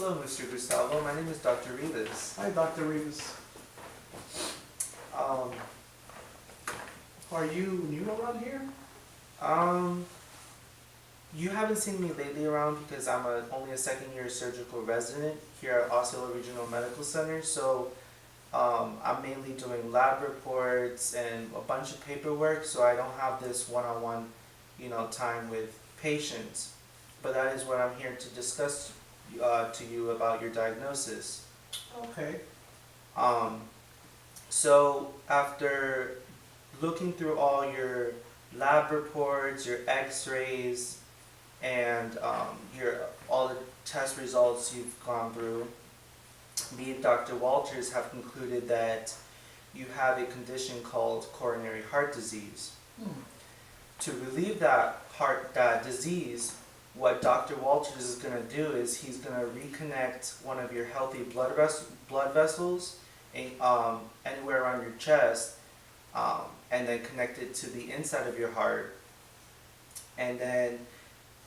Hello, Mr. Gustavo. My name is Dr. Rivas. Hi, Dr. Rivas. Um, Are you new around here? um, you haven't seen me lately around because I'm only a second-year surgical resident here at Osceola Regional Medical Center. So, I'm mainly doing lab reports and a bunch of paperwork. So I don't have this one-on-one, time with patients. But that is what I'm here to discuss to you about your diagnosis. Okay. Um, so after looking through all your lab reports, your x-rays, and all the test results you've gone through, me and Dr. Walters have concluded that you have a condition called coronary heart disease. To relieve that disease, what Dr. Walters is going to do is he's going to reconnect one of your healthy blood vessels anywhere around your chest, and then connect it to the inside of your heart. And then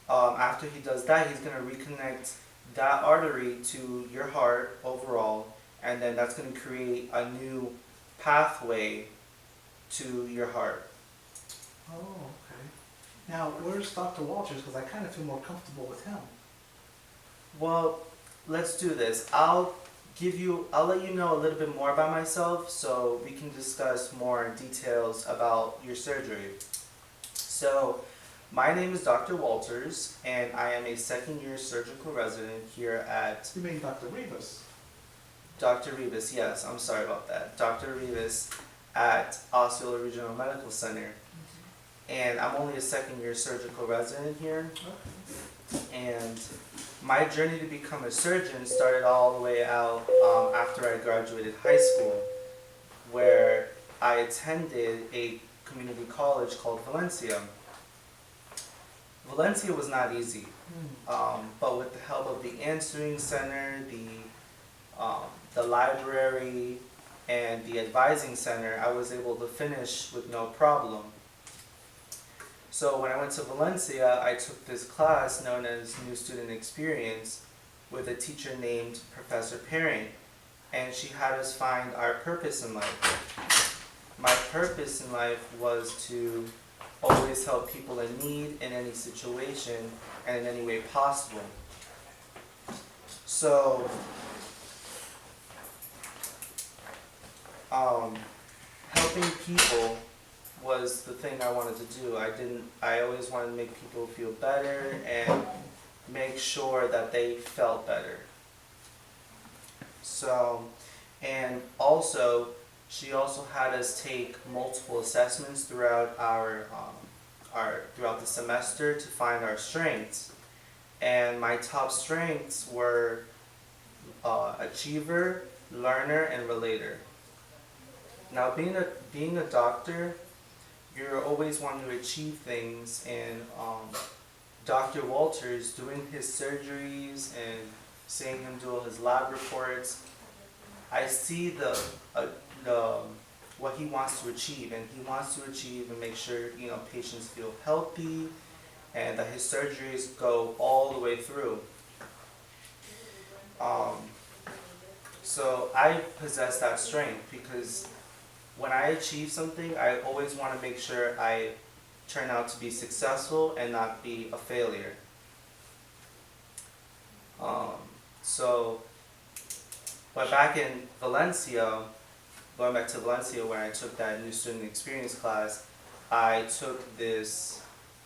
after he does that, he's going to reconnect that artery to your heart overall, and then that's going to create a new pathway to your heart. Oh, okay. Now, where's Dr. Walters? Because I kind of feel more comfortable with him. Well, let's do this. I'll let you know a little bit more about myself so we can discuss more details about your surgery. So, my name is Dr. Walters, and I am a second-year surgical resident here at You mean Dr. Rivas? Dr. Rivas. Yes, I'm sorry about that. Dr. Rivas at Osceola Regional Medical Center. And I'm only a second-year surgical resident here. Okay. And my journey to become a surgeon started all the way out after I graduated high school, where I attended a community college called Valencia. Valencia was not easy, but with the help of the answering center, the library, and the advising center, I was able to finish with no problem. So when I went to Valencia, I took this class known as New Student Experience with a teacher named Professor Perrin, and she had us find our purpose in life. My purpose in life was to always help people in need in any situation and in any way possible. So, helping people was the thing I wanted to do. I always wanted to make people feel better and make sure that they felt better. So, and also, she also had us take multiple assessments throughout throughout the semester to find our strengths. And my top strengths were achiever, learner, and relator. Now, being a doctor, you're always wanting to achieve things, and Dr. Walters doing his surgeries and seeing him do all his lab reports, I see the what he wants to achieve, and he wants to achieve and make sure patients feel healthy, and that his surgeries go all the way through. So I possess that strength because when I achieve something, I always want to make sure I turn out to be successful and not be a failure. But back in Valencia, going back to Valencia where I took that new student experience class,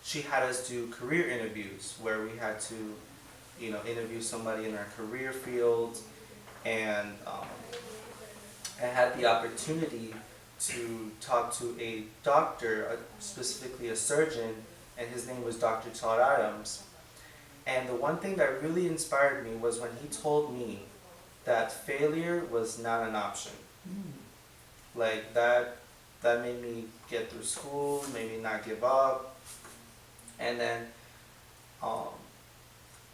she had us do career interviews where we had to, interview somebody in our career field, and I had the opportunity to talk to a doctor, specifically a surgeon, and his name was Dr. Todd Adams. And the one thing that really inspired me was when he told me that failure was not an option. Like that made me get through school, made me not give up. And then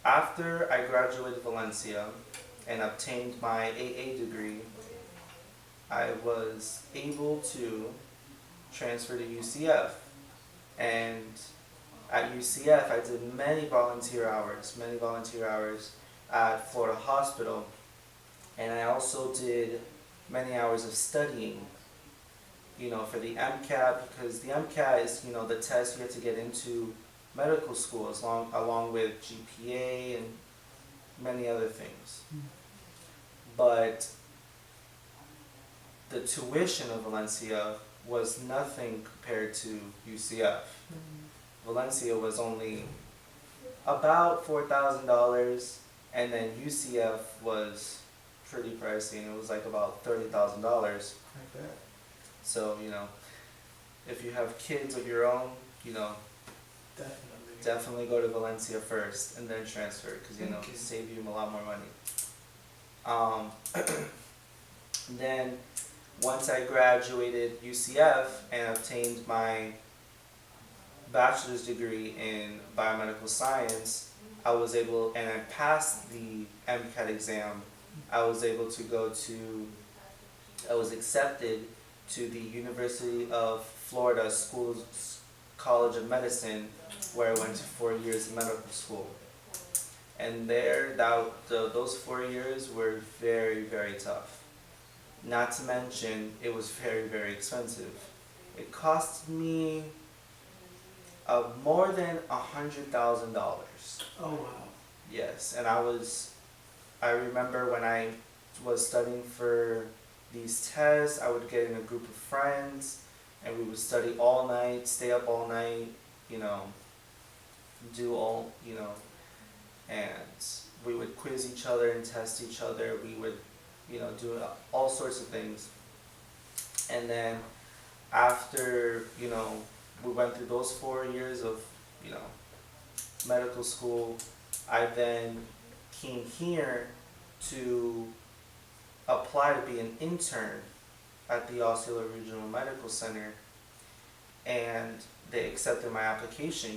after I graduated Valencia and obtained my AA degree, I was able to transfer to UCF. And at UCF, I did many volunteer hours, at Florida Hospital, and I also did many hours of studying, for the MCAT, because the MCAT is, the test you have to get into medical school, along with GPA and many other things. But the tuition of Valencia was nothing compared to UCF. Valencia was only about $4,000, and then UCF was pretty pricey, and it was like about $30,000. Like that. So, if you have kids of your own, Definitely. definitely go to Valencia first and then transfer, because, Thank you. save you a lot more money. Then, once I graduated UCF and obtained my bachelor's degree in biomedical science, I passed the MCAT exam. I was accepted to the University of Florida College of Medicine, where I went to 4 years of medical school. And those 4 years were very, very tough. Not to mention, it was very, very expensive. It cost me more than $100,000. Oh wow. Yes, and I remember when I was studying for these tests, I would get in a group of friends, and we would study all night, stay up all night, and we would quiz each other and test each other. We would, do all sorts of things. And then after, we went through those 4 years of, medical school, I then came here to apply to be an intern at the Osceola Regional Medical Center, and they accepted my application.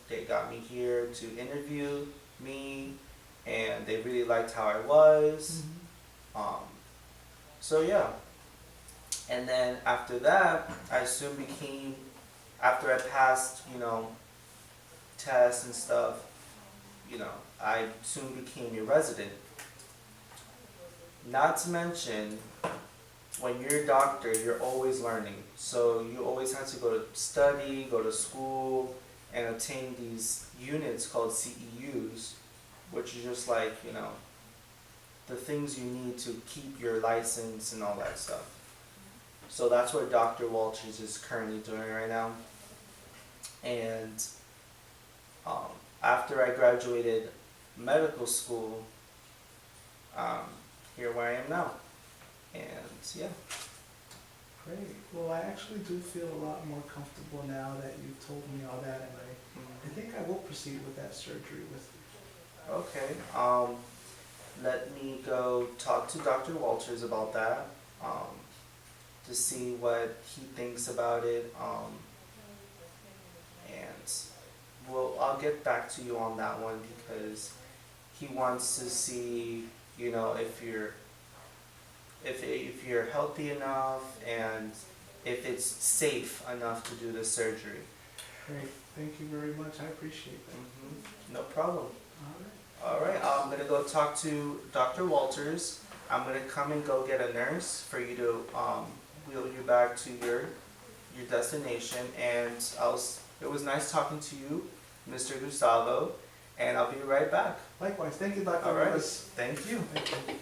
They got me here to interview me, and they really liked how I was. So yeah. And then after that, after I passed, tests and stuff, I soon became a resident. Not to mention, when you're a doctor, you're always learning. So you always have to go to school, and obtain these units called CEUs, which are just like, the things you need to keep your license and all that stuff. So that's what Dr. Walters is currently doing right now. And after I graduated medical school, here where I am now. And yeah. Great. Well, I actually do feel a lot more comfortable now that you've told me all that, and I think I will proceed with that surgery with you. Okay. Let me go talk to Dr. Walters about that, to see what he thinks about it. And I'll get back to you on that one, because he wants to see, if you're healthy enough and if it's safe enough to do the surgery. Great. Thank you very much. I appreciate that. No problem. All right. All right, I'm gonna go talk to Dr. Walters. I'm gonna come and go get a nurse for you to wheel you back to your destination. And it was nice talking to you, Mr. Gustavo, and I'll be right back. Likewise. Thank you, Dr. All right. Lewis. Thank you. Thank you.